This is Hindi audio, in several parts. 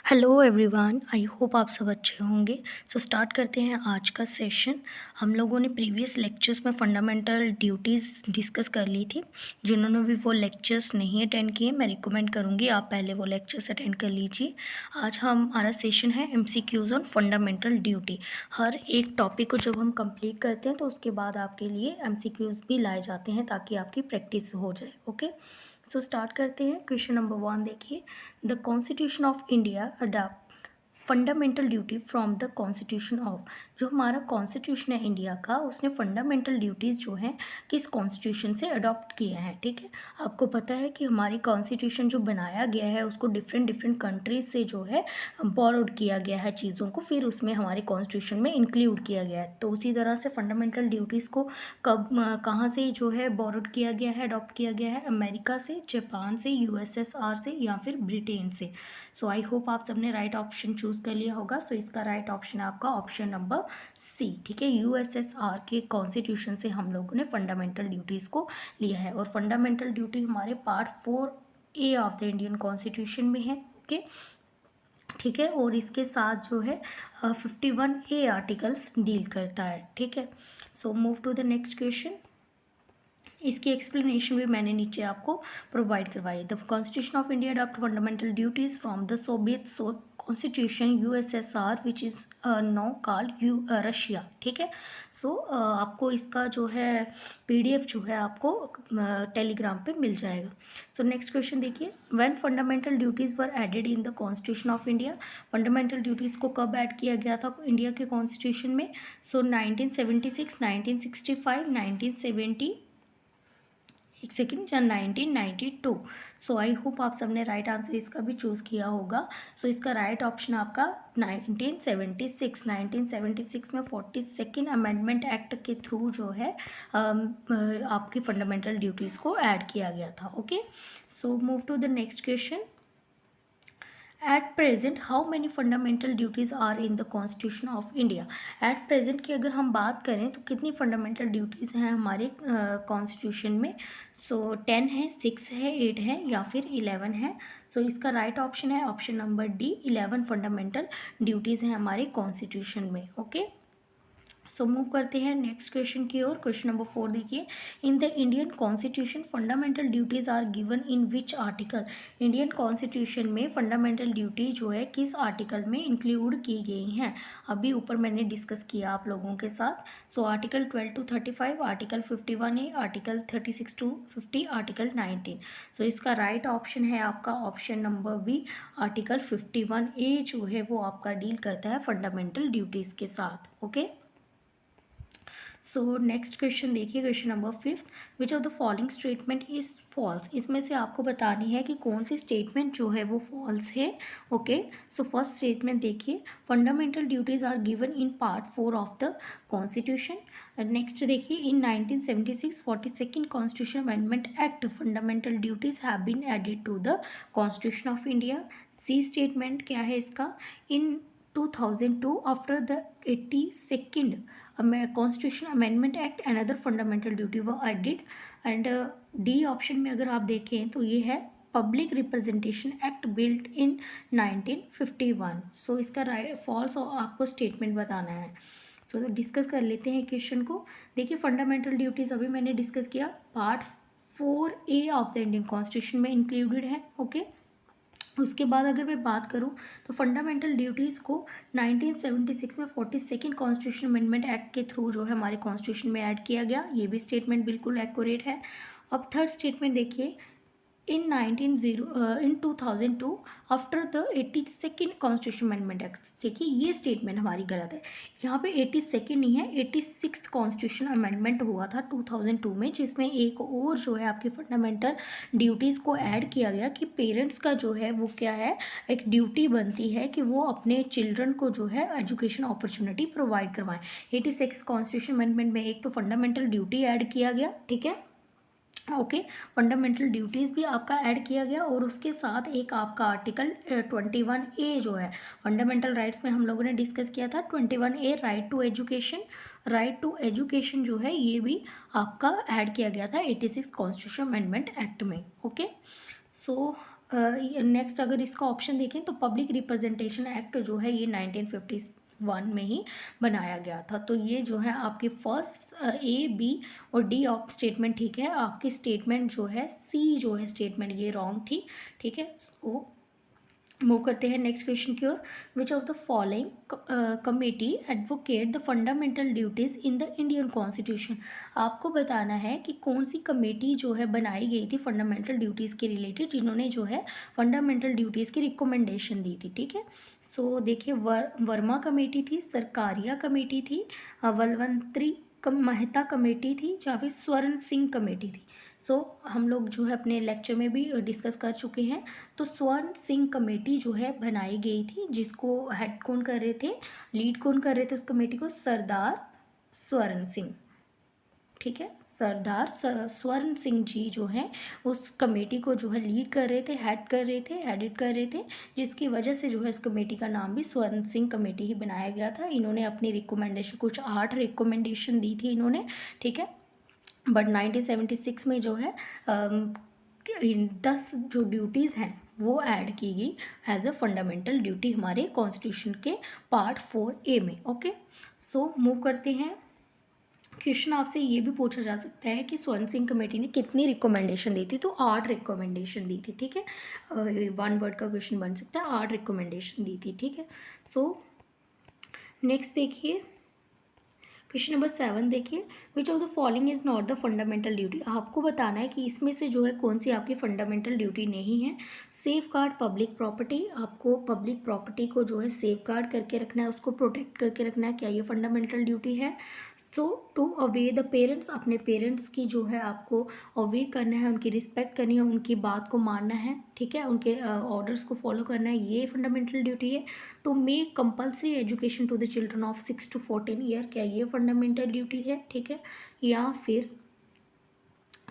हेलो एवरीवन, आई होप आप सब अच्छे होंगे। सो स्टार्ट करते हैं आज का सेशन। हम लोगों ने प्रीवियस लेक्चर्स में फंडामेंटल ड्यूटीज़ डिस्कस कर ली थी। जिन्होंने भी वो लेक्चर्स नहीं अटेंड किए, मैं रिकमेंड करूँगी आप पहले वो लेक्चर्स अटेंड कर लीजिए। आज हमारा सेशन है एमसीक्यूज़ ऑन फंडामेंटल ड्यूटी। हर एक टॉपिक को जब हम कंप्लीट करते हैं तो उसके बाद आपके लिए एमसीक्यूज़ भी लाए जाते हैं ताकि आपकी प्रैक्टिस हो जाए। ओके, सो स्टार्ट करते हैं। क्वेश्चन नंबर 1 देखिए, the constitution of India adopt fundamental duty from the constitution of. जो हमारा कॉन्स्टिट्यूशन है इंडिया का, उसने फंडामेंटल ड्यूटीज़ जो हैं किस कॉन्स्टिट्यूशन से अडॉप्ट किए हैं। ठीक है, आपको पता है कि हमारी कॉन्स्टिट्यूशन जो बनाया गया है उसको डिफरेंट डिफरेंट कंट्रीज से जो है बोरोड किया गया है चीज़ों को, फिर उसमें हमारे कॉन्स्टिट्यूशन में इंक्लूड किया गया है। तो उसी तरह से फंडामेंटल ड्यूटीज़ को कब कहाँ से जो है बोरोड किया गया है, अडॉप्ट किया गया है? अमेरिका से, जापान से, यूएसएसआर से या फिर ब्रिटेन से। सो आई होप आप सबने राइट ऑप्शन चूज़ कर लिया होगा। सो इसका राइट ऑप्शन है आपका ऑप्शन नंबर सी। ठीक है, यूएसएसआर के कॉन्स्टिट्यूशन से हम लोगों ने फंडामेंटल ड्यूटीज़ को लिया है और फंडामेंटल ड्यूटी हमारे part 4A of the Indian constitution में है। ओके, ठीक है, और इसके साथ जो है 51A आर्टिकल्स डील करता है। ठीक है, so move to the next question. इसकी एक्सप्लेनेशन भी मैंने नीचे आपको प्रोवाइड करवाई। The constitution of India adopt fundamental duties from the Soviet constitution USSR which is now called Russia. ठीक है, सो आपको इसका जो है पीडीएफ जो है आपको टेलीग्राम पे मिल जाएगा। सो नेक्स्ट क्वेश्चन देखिए, when fundamental duties were added in the constitution of India. Fundamental duties को कब ऐड किया गया था इंडिया के कॉन्स्टिट्यूशन में? सो 1976, 1965, 1970, एक सेकेंड, या 1992। सो आई होप आप सबने राइट आंसर इसका भी चूज़ किया होगा। सो इसका राइट ऑप्शन आपका 1976। 1976 में 42nd अमेंडमेंट एक्ट के थ्रू जो है आपकी फंडामेंटल ड्यूटीज़ को ऐड किया गया था। Okay, so move to the next question. At present how many fundamental duties are in the constitution of India. At present की अगर हम बात करें तो कितनी फंडामेंटल ड्यूटीज़ हैं हमारे कॉन्स्टिट्यूशन में? सो 10 है, 6 है, 8 है या फिर 11 है। सो इसका राइट ऑप्शन है option number D, 11 fundamental duties हैं हमारे कॉन्स्टिट्यूशन में। ओके, सो मूव करते हैं नेक्स्ट क्वेश्चन की ओर। क्वेश्चन नंबर 4 देखिए, in the Indian constitution fundamental duties are given in which article. Indian constitution में फंडामेंटल ड्यूटी जो है किस आर्टिकल में इंक्लूड की गई हैं? अभी ऊपर मैंने डिस्कस किया आप लोगों के साथ। So article 12 to 35, article 51A, article 36 to 50, article 19। सो इसका राइट ऑप्शन है आपका option number B, article 51A जो है वो आपका डील करता है फंडामेंटल ड्यूटीज़ के साथ। ओके, सो नेक्स्ट क्वेश्चन देखिए, question number 5, which of the following statement is false. इसमें से आपको बतानी है कि कौन सी स्टेटमेंट जो है वो फॉल्स है। ओके, सो फर्स्ट स्टेटमेंट देखिए, fundamental duties are given in part 4 of the constitution. Next देखिए, in 1976 42nd constitution amendment act fundamental duties have been added to the constitution of India. C statement क्या है इसका, in 2002 after the 82nd constitution amendment act another fundamental duty was added. And D option में अगर आप देखें तो ये है पब्लिक रिप्रेजेंटेशन एक्ट बिल्ट इन 1951। सो इसका राइट फॉल्स आपको स्टेटमेंट बताना है। सो डिस्कस कर लेते हैं क्वेश्चन को। देखिए, फंडामेंटल ड्यूटीज़ अभी मैंने डिस्कस किया, part 4A of the Indian constitution में इंक्लूडेड है। ओके, उसके बाद अगर मैं बात करूं तो फंडामेंटल ड्यूटीज़ को 1976 में 42nd कॉन्स्टिट्यूशन अमेंडमेंट एक्ट के थ्रू जो है हमारे कॉन्स्टिट्यूशन में ऐड किया गया। ये भी स्टेटमेंट बिल्कुल एक्यूरेट है। अब थर्ड स्टेटमेंट देखिए, इन 2002 after the 82nd constitution amendment act. देखिए, ये स्टेटमेंट हमारी गलत है। यहाँ पे 82nd नहीं है, 86th कॉन्स्टिट्यूशन अमेंडमेंट हुआ था 2002 में, जिसमें एक और जो है आपकी फंडामेंटल ड्यूटीज़ को ऐड किया गया कि पेरेंट्स का जो है वो क्या है, एक ड्यूटी बनती है कि वो अपने चिल्ड्रन को जो है एजुकेशन अपॉर्चुनिटी प्रोवाइड करवाएं। 86 कॉन्स्टिट्यूशन अमेंडमेंट में एक तो फंडामेंटल ड्यूटी ऐड किया गया। ठीक है, ओके, फंडामेंटल ड्यूटीज़ भी आपका ऐड किया गया और उसके साथ एक आपका आर्टिकल 21A जो है फंडामेंटल राइट्स में हम लोगों ने डिस्कस किया था, 21A right to education. Right to education जो है ये भी आपका ऐड किया गया था 86 कॉन्स्टिट्यूशन अमेंडमेंट एक्ट में। ओके, सो नेक्स्ट अगर इसका ऑप्शन देखें तो पब्लिक रिप्रेजेंटेशन एक्ट जो है ये 1951 में ही बनाया गया था। तो ये जो है आपकी फर्स्ट ए बी और डी ऑप स्टेटमेंट ठीक है, आपकी स्टेटमेंट जो है सी जो है स्टेटमेंट ये रॉन्ग थी। ठीक है, वो मूव करते हैं नेक्स्ट क्वेश्चन की ओर। Which of the following committee advocate the fundamental duties in the Indian constitution. आपको बताना है कि कौन सी कमेटी जो है बनाई गई थी फंडामेंटल ड्यूटीज़ के रिलेटेड, जिन्होंने जो है फंडामेंटल ड्यूटीज़ की रिकमेंडेशन दी थी। ठीक है, सो देखिए वर्मा कमेटी थी, सरकारिया कमेटी थी, बलवंतरी मेहता कमेटी थी, या फिर स्वर्ण सिंह कमेटी थी। सो हम लोग जो है अपने लेक्चर में भी डिस्कस कर चुके हैं। तो स्वर्ण सिंह कमेटी जो है बनाई गई थी, जिसको हेड कौन कर रहे थे, लीड कौन कर रहे थे उस कमेटी को, सरदार स्वर्ण सिंह। ठीक है, सरदार स्वर्ण सिंह जी जो हैं उस कमेटी को जो है लीड कर रहे थे, हेड कर रहे थे, हेडिट कर रहे थे, जिसकी वजह से जो है इस कमेटी का नाम भी स्वर्ण सिंह कमेटी ही बनाया गया था। इन्होंने अपनी रिकमेंडेशन कुछ 8 रिकमेंडेशन दी थी इन्होंने। ठीक है, बट 1976 में जो है 10 जो ड्यूटीज़ हैं वो ऐड की गई एज अ फंडामेंटल ड्यूटी हमारे कॉन्स्टिट्यूशन के पार्ट 4A में। ओके, सो मूव करते हैं। क्वेश्चन आपसे ये भी पूछा जा सकता है कि स्वर्ण सिंह कमेटी ने कितनी रिकमेंडेशन दी थी, तो 8 रिकमेंडेशन दी थी। ठीक है, 1 वर्ड का क्वेश्चन बन सकता है, 8 रिकमेंडेशन दी थी। ठीक है, सो नेक्स्ट देखिए क्वेश्चन नंबर 7 देखिए। विच of the following is not the fundamental duty. आपको बताना है कि इसमें से जो है कौन सी आपकी फंडामेंटल ड्यूटी नहीं है। सेफ गार्ड पब्लिक प्रॉपर्टी, आपको पब्लिक प्रॉपर्टी को जो है सेफ गार्ड करके रखना है, उसको प्रोटेक्ट करके रखना है, क्या ये फंडामेंटल ड्यूटी है। सो टू अवे द पेरेंट्स, अपने पेरेंट्स की जो है आपको अवे करना है, उनकी रिस्पेक्ट करनी है, उनकी बात को मानना है। ठीक है, उनके ऑर्डर्स को फॉलो करना है, ये फंडामेंटल ड्यूटी है। To make compulsory education to the children of 6 to 14 year, क्या ये फंडामेंटल ड्यूटी है। ठीक है, या फिर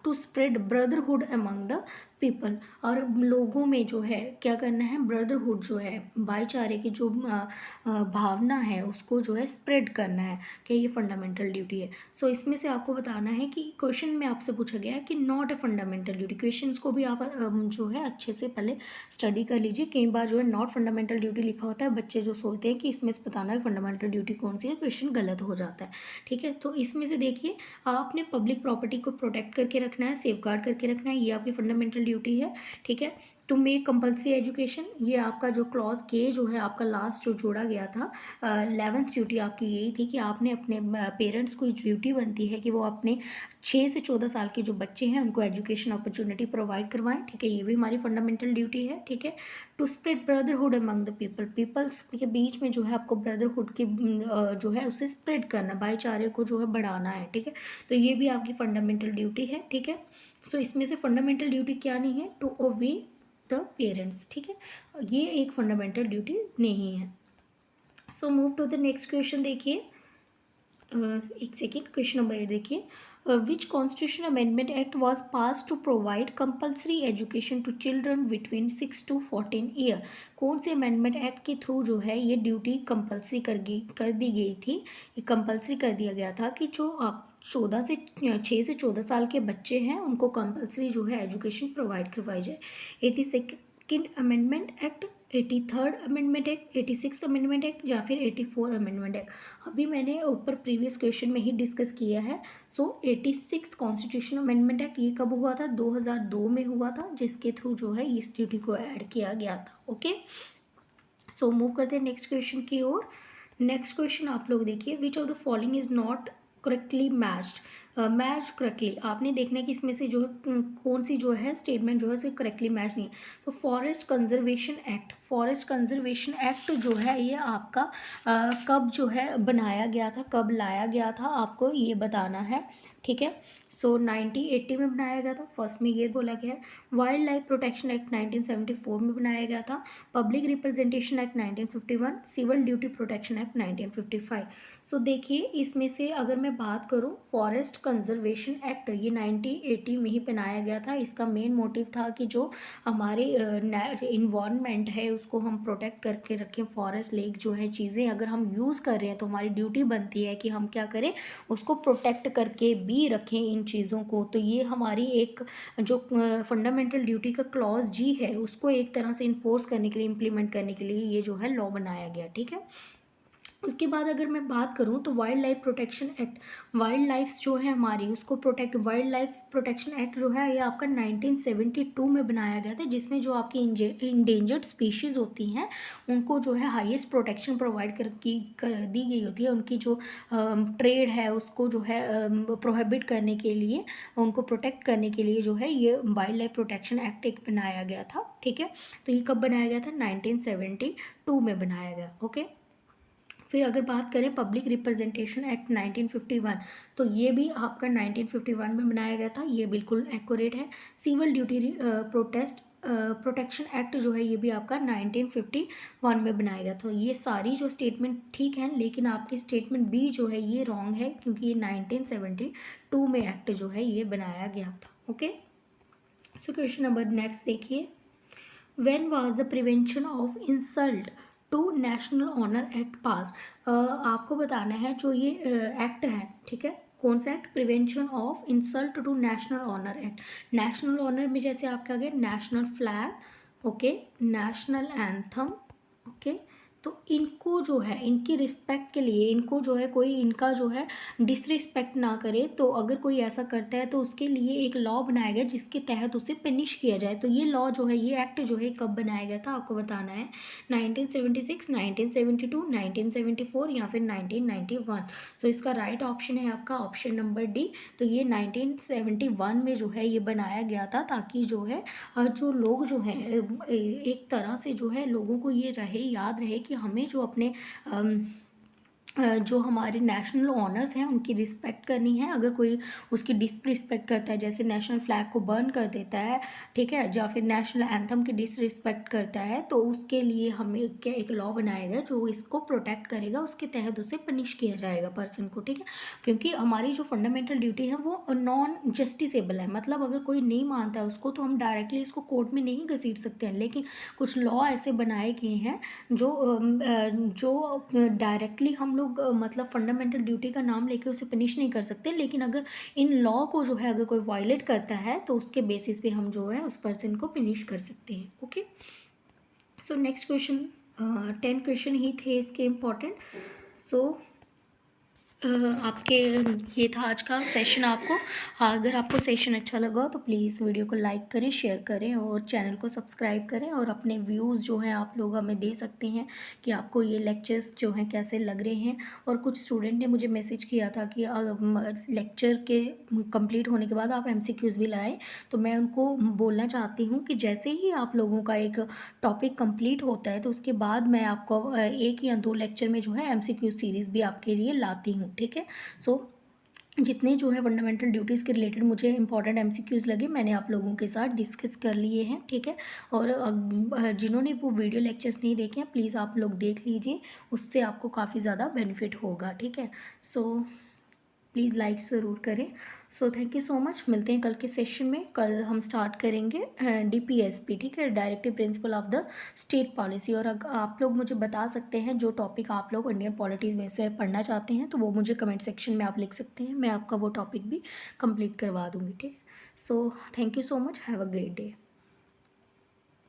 to spread brotherhood among the people, और लोगों में जो है क्या करना है, ब्रदरहुड जो है भाईचारे की जो भावना है उसको जो है स्प्रेड करना है, क्या ये फंडामेंटल ड्यूटी है। सो इसमें से आपको बताना है कि क्वेश्चन में आपसे पूछा गया है कि not a fundamental duty. Question को भी आप जो है अच्छे से पहले स्टडी कर लीजिए। कई बार जो है नॉट फंडामेंटल ड्यूटी लिखा होता है, बच्चे जो सोचते हैं कि इसमें से बताना है फंडामेंटल ड्यूटी कौन सी है, क्वेश्चन गलत हो जाता है। ठीक है, तो इसमें से देखिए आपने पब्लिक प्रॉपर्टी को प्रोटेक्ट करके रखना है, सेफ गार्ड करके रखना है, ये आपकी फंडामेंटल ड्यूटी है। ठीक है, टू मेक कंपल्सरी एजुकेशन, ये आपका जो क्लॉज के जो है आपका लास्ट जो जोड़ा गया था 11th ड्यूटी आपकी यही थी कि आपने अपने पेरेंट्स को ड्यूटी बनती है कि वो अपने 6 से 14 साल के जो बच्चे हैं उनको एजुकेशन अपॉर्चुनिटी प्रोवाइड करवाएं। ठीक है, ये भी हमारी फंडामेंटल ड्यूटी है। ठीक है, to spread brotherhood among the people, peoples के बीच में जो है आपको ब्रदरहुड की जो है उसे स्प्रेड करना, भाईचारे को जो है बढ़ाना है। ठीक है, तो ये भी आपकी फंडामेंटल ड्यूटी है। ठीक है, सो इसमें से फंडामेंटल ड्यूटी क्या नहीं है, टू ओबे द पेरेंट्स। ठीक है, ये एक फंडामेंटल ड्यूटी नहीं है। So move to the next question देखिए। एक सेकेंड, क्वेश्चन नंबर 8 देखिए। Which constitution amendment act was pass to provide compulsory education to children between 6 to 14 year. कौन से अमेंडमेंट एक्ट के थ्रू जो है ये ड्यूटी कंपल्सरी कर दी गई थी, ये कंपल्सरी कर दिया गया था कि जो आप 6 से 14 साल के बच्चे हैं उनको कंपल्सरी जो है एजुकेशन प्रोवाइड करवाई जाए। 82nd amendment act, 83rd amendment act, 86th amendment act, या फिर 84th अमेंडमेंट एक्ट। अभी मैंने ऊपर प्रीवियस क्वेश्चन में ही डिस्कस किया है। सो 86th कॉन्स्टिट्यूशन अमेंडमेंट एक्ट ये कब हुआ था, 2002 में हुआ था, जिसके थ्रू जो है इस ड्यूटी को ऐड किया गया था। ओके, सो मूव करते हैं नेक्स्ट क्वेश्चन की ओर। नेक्स्ट क्वेश्चन आप लोग देखिए। विच of the following is not correctly matched, match correctly, आपने देखना है कि इसमें से जो है कौन सी जो है स्टेटमेंट जो है उसे करेक्टली मैच नहीं है। तो forest conservation act, forest conservation act जो है ये आपका कब जो है बनाया गया था, कब लाया गया था, आपको ये बताना है। ठीक है, सो 1980 में बनाया गया था, फर्स्ट में ये बोला गया है। वाइल्ड लाइफ प्रोटेक्शन एक्ट 1974 में बनाया गया था। Public representation act 1951, civil duty protection act 1955। So देखिए इसमें से अगर मैं बात करूं फॉरेस्ट कंजर्वेशन एक्ट ये 1980 में ही बनाया गया था। इसका मेन मोटिव था कि जो हमारे इन्वायरमेंट है उसको हम प्रोटेक्ट करके रखें। फॉरेस्ट लेक जो है चीज़ें अगर हम यूज़ कर रहे हैं तो हमारी ड्यूटी बनती है कि हम क्या करें, उसको प्रोटेक्ट करके भी रखें इन चीज़ों को। तो ये हमारी एक जो फंडामेंटल ड्यूटी का क्लॉज जी है उसको एक तरह से इन्फोर्स करने के लिए, इम्प्लीमेंट करने के लिए ये जो है लॉ बनाया गया। ठीक है, उसके बाद अगर मैं बात करूँ तो wild life protection act, wild life जो है हमारी उसको protect, wild life protection act जो है ये आपका 1972 में बनाया गया था, जिसमें जो आपकी इंडेंजर्ड स्पीशीज़ होती हैं उनको जो है हाईएस्ट प्रोटेक्शन प्रोवाइड कर दी गई होती है। उनकी जो ट्रेड है उसको जो है प्रोहिबिट करने के लिए, उनको प्रोटेक्ट करने के लिए जो है ये वाइल्ड लाइफ प्रोटेक्शन एक्ट एक बनाया गया था। ठीक है, तो ये कब बनाया गया था, 1972 में बनाया गया। ओके, फिर अगर बात करें पब्लिक रिप्रेजेंटेशन एक्ट 1951, तो ये भी आपका 1951 में बनाया गया था, ये बिल्कुल एक्यूरेट है। सिविल ड्यूटी प्रोटेक्शन एक्ट जो है ये भी आपका 1951 में बनाया गया था। ये सारी जो स्टेटमेंट ठीक है, लेकिन आपकी स्टेटमेंट बी जो है ये रॉन्ग है, क्योंकि ये 1972 में एक्ट जो है ये बनाया गया था। Okay, so question number next देखिए, When was the Prevention of Insult to National Honor Act passed? आपको बताना है जो ये एक्ट है, ठीक है, कौन सा act, prevention of insult to national honour act. National honour में जैसे आपका आ गया national flag, okay, national anthem, okay, तो इनको जो है इनकी रिस्पेक्ट के लिए, इनको जो है कोई इनका जो है डिसरिस्पेक्ट ना करे, तो अगर कोई ऐसा करता है तो उसके लिए एक लॉ बनाया गया जिसके तहत उसे पनिश किया जाए। तो ये लॉ जो है, ये एक्ट जो है कब बनाया गया था आपको बताना है, 1976, 1972, 1974 या फिर 1991। सो इसका राइट ऑप्शन है आपका ऑप्शन नंबर डी। तो ये 1971 में जो है ये बनाया गया था, ताकि जो है जो लोग जो हैं एक तरह से जो है लोगों को ये रहे, याद रहे कि हमें जो अपने जो हमारे नेशनल ऑनर्स हैं उनकी रिस्पेक्ट करनी है। अगर कोई उसकी डिसरिस्पेक्ट करता है, जैसे नेशनल फ्लैग को बर्न कर देता है, ठीक है, या फिर नेशनल एंथम की डिसरिस्पेक्ट करता है, तो उसके लिए हमें क्या एक लॉ बनाएगा जो इसको प्रोटेक्ट करेगा, उसके तहत उसे पनिश किया जाएगा पर्सन को। ठीक है, क्योंकि हमारी जो फंडामेंटल ड्यूटी है वो नॉन जस्टिसेबल है, मतलब अगर कोई नहीं मानता है उसको तो हम डायरेक्टली इसको कोर्ट में नहीं घसीट सकते हैं। लेकिन कुछ लॉ ऐसे बनाए गए हैं जो डायरेक्टली हम लोग मतलब फंडामेंटल ड्यूटी का नाम लेके उसे पनिश नहीं कर सकते, लेकिन अगर इन लॉ को जो है अगर कोई वायलेट करता है तो उसके बेसिस पे हम जो है उस पर्सन को पनिश कर सकते हैं। Okay, so next question, 10 question ही थे इसके इम्पोर्टेंट। सो आपके ये था आज का सेशन। आपको अगर आपको सेशन अच्छा लगा तो प्लीज़ वीडियो को लाइक करें, शेयर करें और चैनल को सब्सक्राइब करें, और अपने व्यूज़ जो हैं आप लोग हमें दे सकते हैं कि आपको ये लेक्चर्स जो हैं कैसे लग रहे हैं। और कुछ स्टूडेंट ने मुझे मैसेज किया था कि लेक्चर के कंप्लीट होने के बाद आप एमसीक्यूज़ भी लाएँ, तो मैं उनको बोलना चाहती हूँ कि जैसे ही आप लोगों का एक टॉपिक कंप्लीट होता है तो उसके बाद मैं आपको एक या दो लेक्चर में जो है एमसीक्यू सीरीज़ भी आपके लिए लाती हूँ। ठीक है, सो जितने जो है फंडामेंटल ड्यूटीज़ के रिलेटेड मुझे इंपॉर्टेंट एमसीक्यूज़ लगे मैंने आप लोगों के साथ डिस्कस कर लिए हैं। ठीक है, और जिन्होंने वो वीडियो लेक्चर्स नहीं देखे हैं प्लीज़ आप लोग देख लीजिए, उससे आपको काफ़ी ज़्यादा बेनिफिट होगा। ठीक है, सो प्लीज़ लाइक ज़रूर करें। So thank you so much, मिलते हैं कल के सेशन में। कल हम स्टार्ट करेंगे डीपीएसपी, ठीक है, directive principle of the state policy. और अगर आप लोग मुझे बता सकते हैं जो टॉपिक आप लोग इंडियन पॉलिटीज़ में से पढ़ना चाहते हैं तो वो मुझे कमेंट सेक्शन में आप लिख सकते हैं, मैं आपका वो टॉपिक भी कंप्लीट करवा दूँगी। ठीक है, so thank you so much, have a great day.